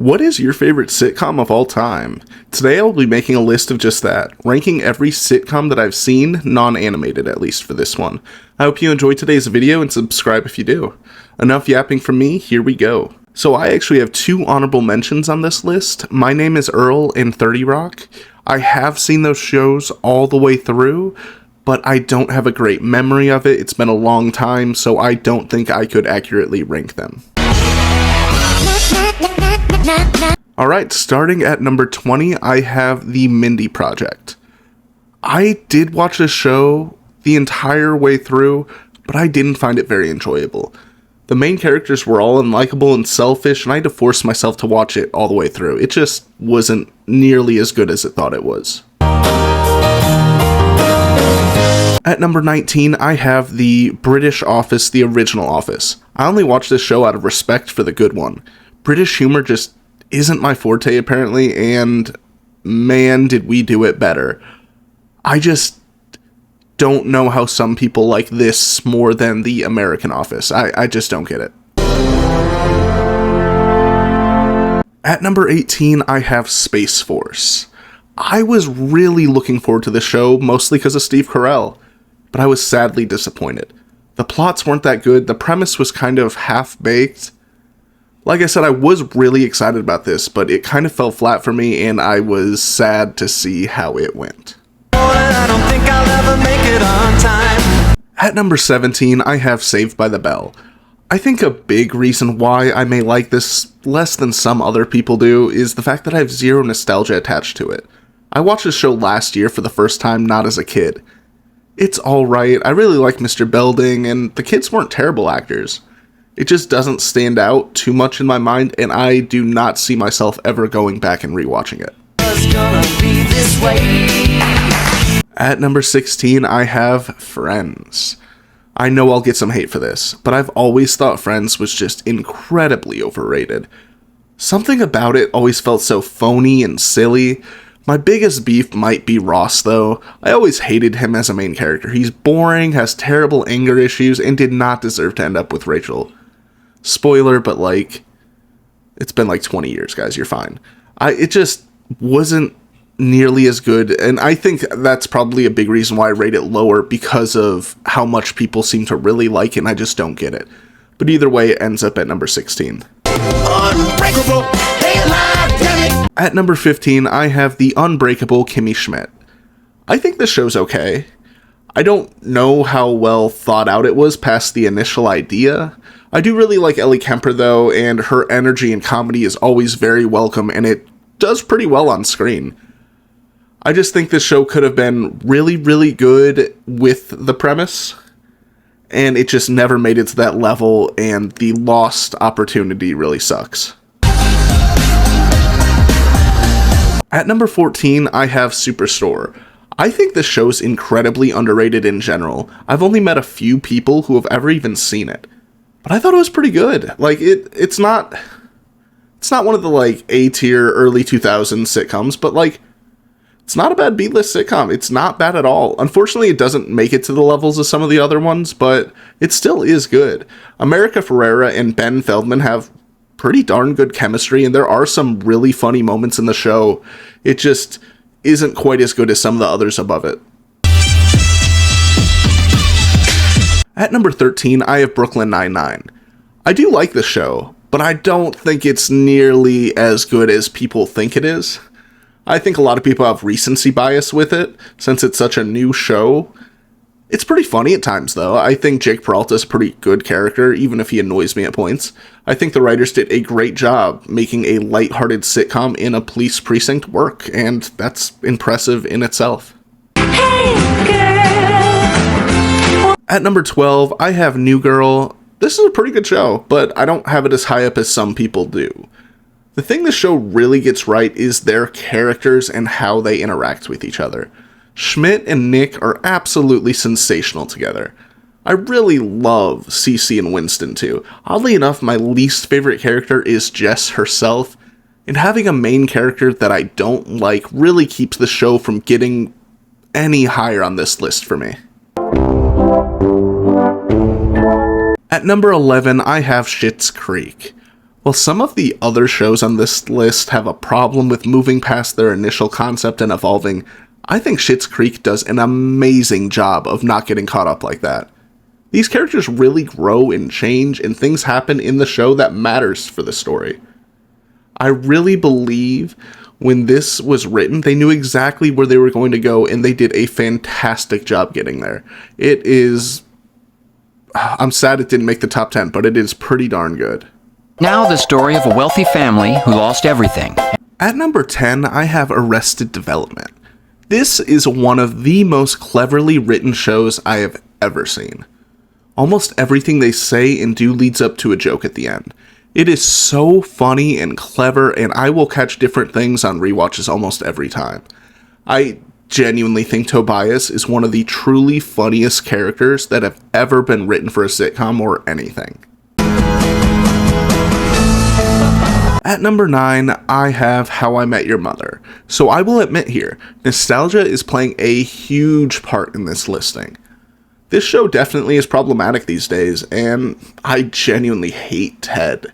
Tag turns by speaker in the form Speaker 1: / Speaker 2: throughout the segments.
Speaker 1: What is your favorite sitcom of all time? Today I will be making a list of just that, ranking every sitcom that I've seen, non-animated at least for this one. I hope you enjoyed today's video and subscribe if you do. Enough yapping from me, here we go. So I actually have two honorable mentions on this list. My Name is Earl and 30 Rock. I have seen those shows all the way through, but I don't have a great memory of it. It's been a long time, so I don't think I could accurately rank them. Alright, starting at number 20, I have The Mindy Project. I did watch this show the entire way through, but I didn't find it very enjoyable. The main characters were all unlikable and selfish, and I had to force myself to watch it all the way through. It just wasn't nearly as good as it thought it was. At number 19, I have The British Office, the original Office. I only watched this show out of respect for the good one. British humor just isn't my forte apparently, and man did we do it better. I just don't know how some people like this more than the American Office. I just don't get it. At number 18, I have Space Force. I was really looking forward to the show, mostly because of Steve Carell, but I was sadly disappointed. The plots weren't that good, the premise was kind of half-baked. Like I said, I was really excited about this, but it kind of fell flat for me, and I was sad to see how it went. At number 17, I have Saved by the Bell. I think a big reason why I may like this less than some other people do is the fact that I have zero nostalgia attached to it. I watched this show last year for the first time, not as a kid. It's alright, I really like Mr. Belding, and the kids weren't terrible actors. It just doesn't stand out too much in my mind, and I do not see myself ever going back and rewatching it. At number 16, I have Friends. I know I'll get some hate for this, but I've always thought Friends was just incredibly overrated. Something about it always felt so phony and silly. My biggest beef might be Ross, though. I always hated him as a main character. He's boring, has terrible anger issues, and did not deserve to end up with Rachel. Spoiler, but it's been 20 years, guys, you're fine. It just wasn't nearly as good, and I think that's probably a big reason why I rate it lower, because of how much people seem to really like it, and I just don't get it. But either way, it ends up at number 16. Unbreakable, stay alive, damn it. At number 15, I have The Unbreakable Kimmy Schmidt. I think this show's okay. I don't know how well thought out it was past the initial idea. I do really like Ellie Kemper though, and her energy and comedy is always very welcome, and it does pretty well on screen. I just think this show could have been really, really good with the premise, and it just never made it to that level, and the lost opportunity really sucks. At number 14, I have Superstore. I think this show's incredibly underrated in general. I've only met a few people who have ever even seen it. But I thought it was pretty good. It's not one of the A-tier early 2000s sitcoms, but it's not a bad B-list sitcom. It's not bad at all. Unfortunately, it doesn't make it to the levels of some of the other ones, but it still is good. America Ferrera and Ben Feldman have pretty darn good chemistry, and there are some really funny moments in the show. It just isn't quite as good as some of the others above it. At number 13, I have Brooklyn Nine-Nine. I do like the show, but I don't think it's nearly as good as people think it is. I think a lot of people have recency bias with it, since it's such a new show. It's pretty funny at times, though. I think Jake Peralta's a pretty good character, even if he annoys me at points. I think the writers did a great job making a lighthearted sitcom in a police precinct work, and that's impressive in itself. At number 12, I have New Girl. This is a pretty good show, but I don't have it as high up as some people do. The thing the show really gets right is their characters and how they interact with each other. Schmidt and Nick are absolutely sensational together. I really love Cece and Winston too. Oddly enough, my least favorite character is Jess herself, and having a main character that I don't like really keeps the show from getting any higher on this list for me. At number 11, I have Schitt's Creek. While some of the other shows on this list have a problem with moving past their initial concept and evolving, I think Schitt's Creek does an amazing job of not getting caught up like that. These characters really grow and change, and things happen in the show that matters for the story. I really believe when this was written, they knew exactly where they were going to go, and they did a fantastic job getting there. I'm sad it didn't make the top 10, but it is pretty darn good.
Speaker 2: Now the story of a wealthy family who lost everything.
Speaker 1: At number 10, I have Arrested Development. This is one of the most cleverly written shows I have ever seen. Almost everything they say and do leads up to a joke at the end. It is so funny and clever, and I will catch different things on rewatches almost every time. I genuinely think Tobias is one of the truly funniest characters that have ever been written for a sitcom or anything. At number 9, I have How I Met Your Mother. So I will admit here, nostalgia is playing a huge part in this listing. This show definitely is problematic these days, and I genuinely hate Ted.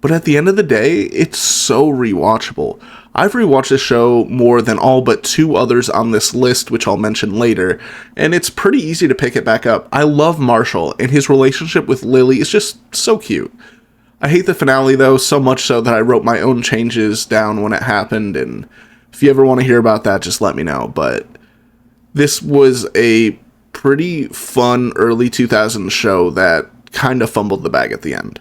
Speaker 1: But at the end of the day, it's so rewatchable. I've rewatched this show more than all but 2 others on this list, which I'll mention later, and it's pretty easy to pick it back up. I love Marshall, and his relationship with Lily is just so cute. I hate the finale, though, so much so that I wrote my own changes down when it happened, and if you ever want to hear about that, just let me know. But this was a pretty fun early 2000s show that kind of fumbled the bag at the end.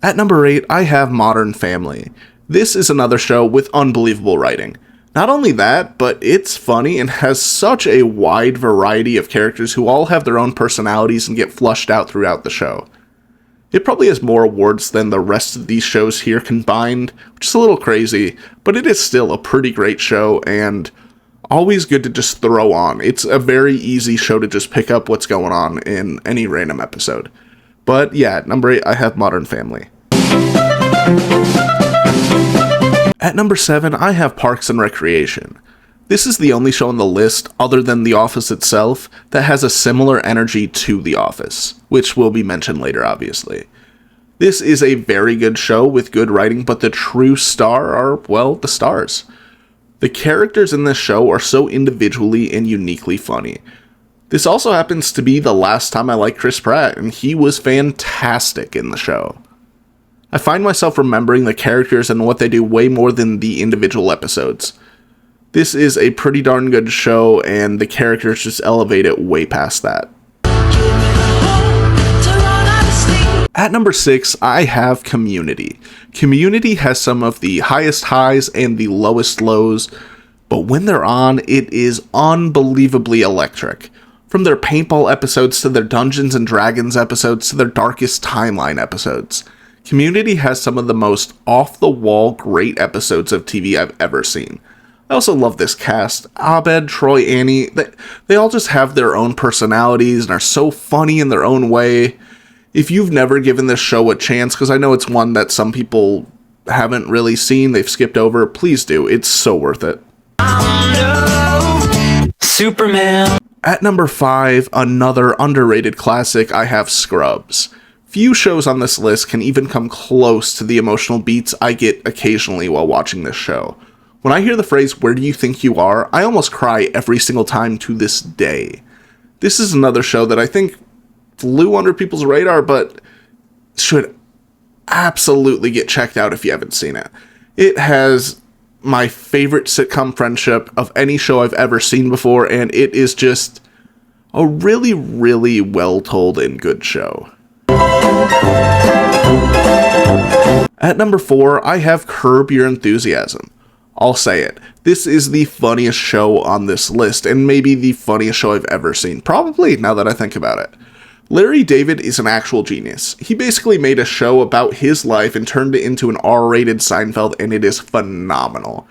Speaker 1: At number 8, I have Modern Family. This is another show with unbelievable writing. Not only that, but it's funny and has such a wide variety of characters who all have their own personalities and get flushed out throughout the show. It probably has more awards than the rest of these shows here combined, which is a little crazy, but it is still a pretty great show and always good to just throw on. It's a very easy show to just pick up what's going on in any random episode. But yeah, at number 8, I have Modern Family. At number 7, I have Parks and Recreation. This is the only show on the list, other than The Office itself, that has a similar energy to The Office, which will be mentioned later, obviously. This is a very good show with good writing, but the true star are, well, the stars. The characters in this show are so individually and uniquely funny. This also happens to be the last time I liked Chris Pratt, and he was fantastic in the show. I find myself remembering the characters and what they do way more than the individual episodes. This is a pretty darn good show, and the characters just elevate it way past that. At number 6, I have Community. Community has some of the highest highs and the lowest lows, but when they're on, it is unbelievably electric. From their paintball episodes to their Dungeons and Dragons episodes to their Darkest Timeline episodes. Community has some of the most off-the-wall great episodes of TV I've ever seen. I also love this cast. Abed, Troy, Annie, they all just have their own personalities and are so funny in their own way. If you've never given this show a chance, because I know it's one that some people haven't really seen, they've skipped over, please do. It's so worth it.
Speaker 2: Superman.
Speaker 1: At number 5, another underrated classic, I have Scrubs. Few shows on this list can even come close to the emotional beats I get occasionally while watching this show. When I hear the phrase, "Where do you think you are?" I almost cry every single time to this day. This is another show that I think flew under people's radar, but should absolutely get checked out if you haven't seen it. It has my favorite sitcom friendship of any show I've ever seen before, and it is just a really, really well-told and good show. At number 4, I have Curb Your Enthusiasm. I'll say it. This is the funniest show on this list, and maybe the funniest show I've ever seen. Probably, now that I think about it. Larry David is an actual genius. He basically made a show about his life and turned it into an R-rated Seinfeld, and it is phenomenal.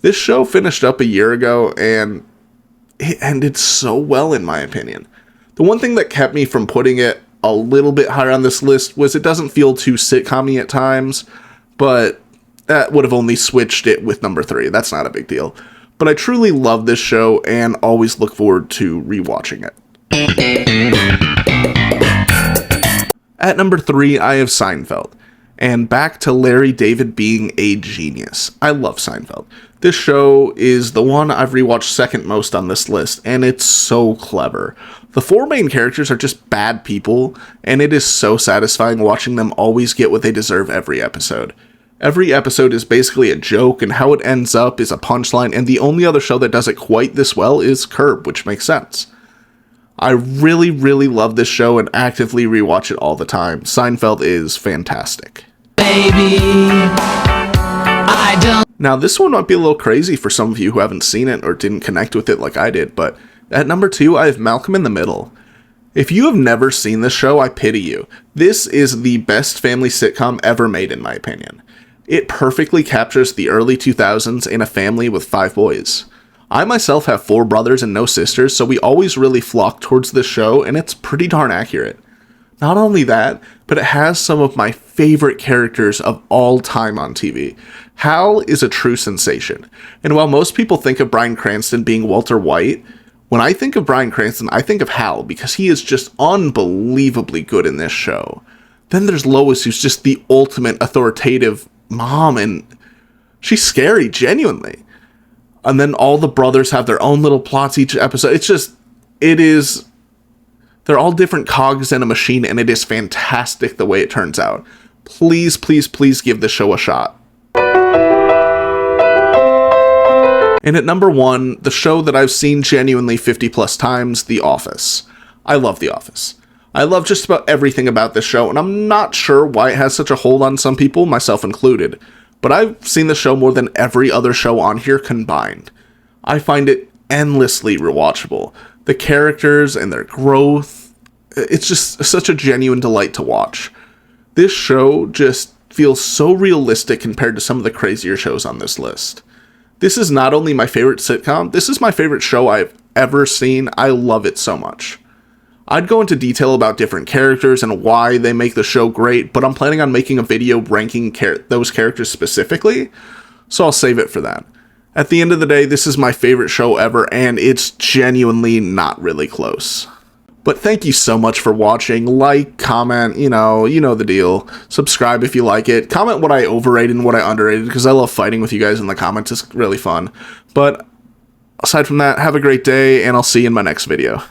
Speaker 1: This show finished up a year ago, and it ended so well, in my opinion. The one thing that kept me from putting it a little bit higher on this list was it doesn't feel too sitcom-y at times, but that would have only switched it with number 3. That's not a big deal. But I truly love this show and always look forward to rewatching it. At number 3, I have Seinfeld. And back to Larry David being a genius. I love Seinfeld. This show is the one I've rewatched second most on this list, and it's so clever. The 4 main characters are just bad people, and it is so satisfying watching them always get what they deserve every episode. Every episode is basically a joke, and how it ends up is a punchline, and the only other show that does it quite this well is Curb, which makes sense. I really, really love this show and actively rewatch it all the time. Seinfeld is fantastic.
Speaker 3: Baby, I don't.
Speaker 1: Now, this one might be a little crazy for some of you who haven't seen it or didn't connect with it like I did, but at number 2, I have Malcolm in the Middle. If you have never seen this show, I pity you. This is the best family sitcom ever made, in my opinion. It perfectly captures the early 2000s in a family with 5 boys. I myself have 4 brothers and no sisters, so we always really flock towards this show, and it's pretty darn accurate. Not only that, but it has some of my favorite characters of all time on TV. Hal is a true sensation, and while most people think of Bryan Cranston being Walter White, when I think of Bryan Cranston, I think of Hal, because he is just unbelievably good in this show. Then there's Lois, who's just the ultimate authoritative mom, and she's scary, genuinely. And then all the brothers have their own little plots each episode. They're all different cogs in a machine, and it is fantastic the way it turns out. Please, please, please give this show a shot. And at number 1, the show that I've seen genuinely 50 plus times, The Office. I love The Office. I love just about everything about this show, and I'm not sure why it has such a hold on some people, myself included. But I've seen the show more than every other show on here combined. I find it endlessly rewatchable. The characters and their growth, it's just such a genuine delight to watch. This show just feels so realistic compared to some of the crazier shows on this list. This is not only my favorite sitcom, this is my favorite show I've ever seen. I love it so much. I'd go into detail about different characters and why they make the show great, but I'm planning on making a video ranking those characters specifically, so I'll save it for that. At the end of the day, this is my favorite show ever, and it's genuinely not really close. But thank you so much for watching. Like, comment, you know the deal. Subscribe if you like it. Comment what I overrated and what I underrated, because I love fighting with you guys in the comments. It's really fun. But aside from that, have a great day, and I'll see you in my next video.